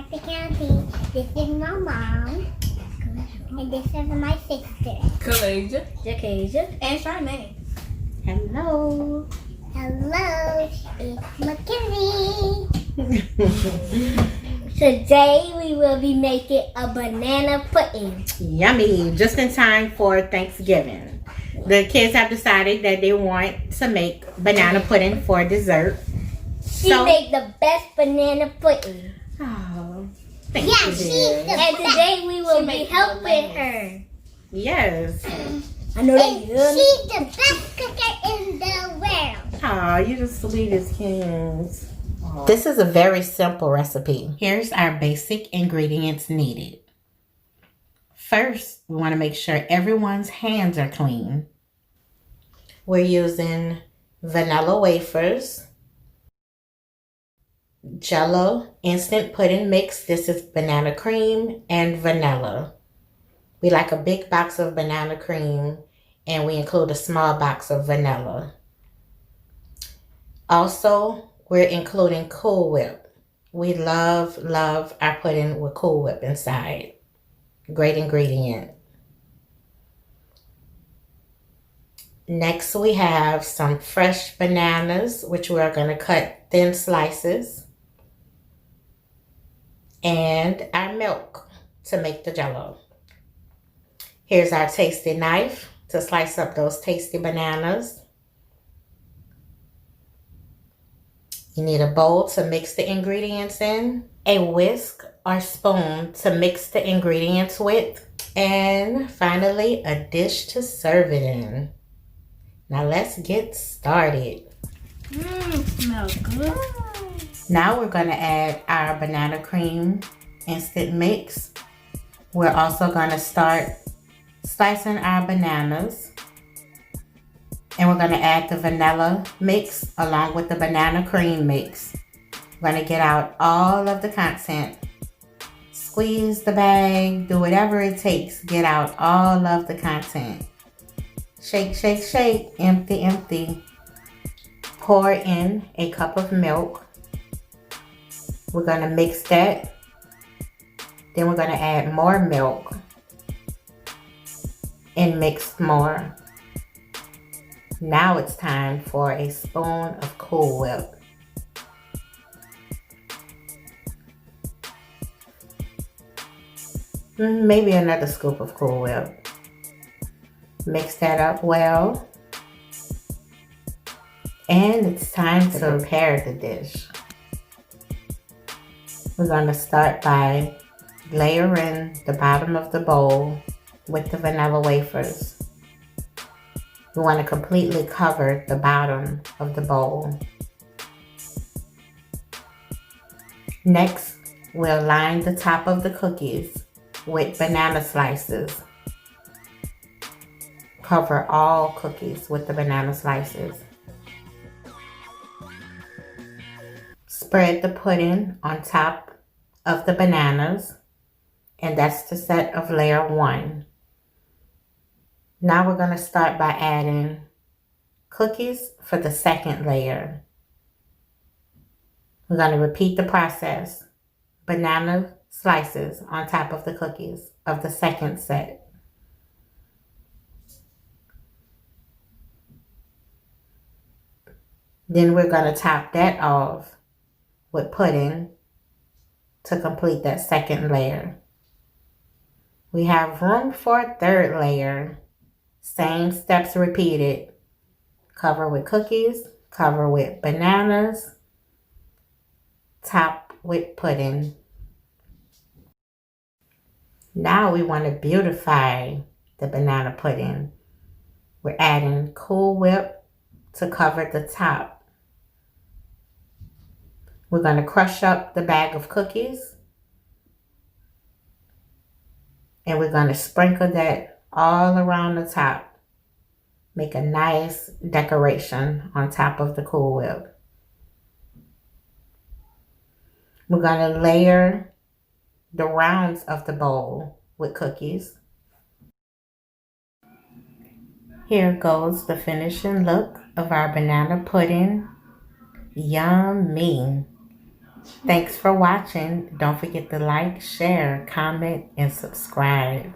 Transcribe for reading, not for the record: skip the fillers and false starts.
Happy County. This is my mom. And this is my sister. Kalaja. Jacasia. And Charmaine. Hello. Hello, it's Mackenzie. Today we will be making a banana pudding. Yummy. Just in time for Thanksgiving. The kids have decided that they want to make banana pudding for dessert. She made the best banana pudding. Oh, thank Yeah, you, she's dear. the And today we will She be made helping bananas. her. Yes. I know that And you. she's the best cooker in the world. Oh, you're the sweetest kids. This is a very simple recipe. Here's our basic ingredients needed. First, we want to make sure everyone's hands are clean. We're using vanilla wafers, Jell-O instant pudding mix. This is banana cream and vanilla. We like a big box of banana cream and we include a small box of vanilla. Also, we're including Cool Whip. We love our pudding with Cool Whip inside. Great ingredient. Next, we have some fresh bananas, which we're going to cut thin slices. And our milk to make the Jell-O. Here's our tasty knife to slice up those tasty bananas. You need a bowl to mix the ingredients in, a whisk or spoon to mix the ingredients with, and finally a dish to serve it in. Now let's get started. Smells good. Now we're going to add our banana cream instant mix. We're also going to start slicing our bananas. And we're going to add the vanilla mix along with the banana cream mix. We're going to get out all of the content. Squeeze the bag, do whatever it takes. Get out all of the content. Shake, shake, shake, empty, empty. Pour in a cup of milk. We're going to mix that. Then we're going to add more milk and mix more. Now it's time for a spoon of Cool Whip. Maybe another scoop of Cool Whip. Mix that up well. And it's time to prepare the dish. We're going to start by layering the bottom of the bowl with the vanilla wafers. We want to completely cover the bottom of the bowl. Next, we'll line the top of the cookies with banana slices. Cover all cookies with the banana slices. Spread the pudding on top of the bananas, and that's the set of layer 1. Now we're going to start by adding cookies for the second layer. We're going to repeat the process. Banana slices on top of the cookies of the second set. Then we're going to top that off with pudding to complete that second layer. We have room for a third layer. Same steps repeated. Cover with cookies, cover with bananas, top with pudding. Now we want to beautify the banana pudding. We're adding Cool Whip to cover the top. We're going to crush up the bag of cookies. And we're going to sprinkle that all around the top. Make a nice decoration on top of the Cool Whip. We're going to layer the rounds of the bowl with cookies. Here goes the finishing look of our banana pudding. Yummy. Thanks for watching. Don't forget to like, share, comment, and subscribe.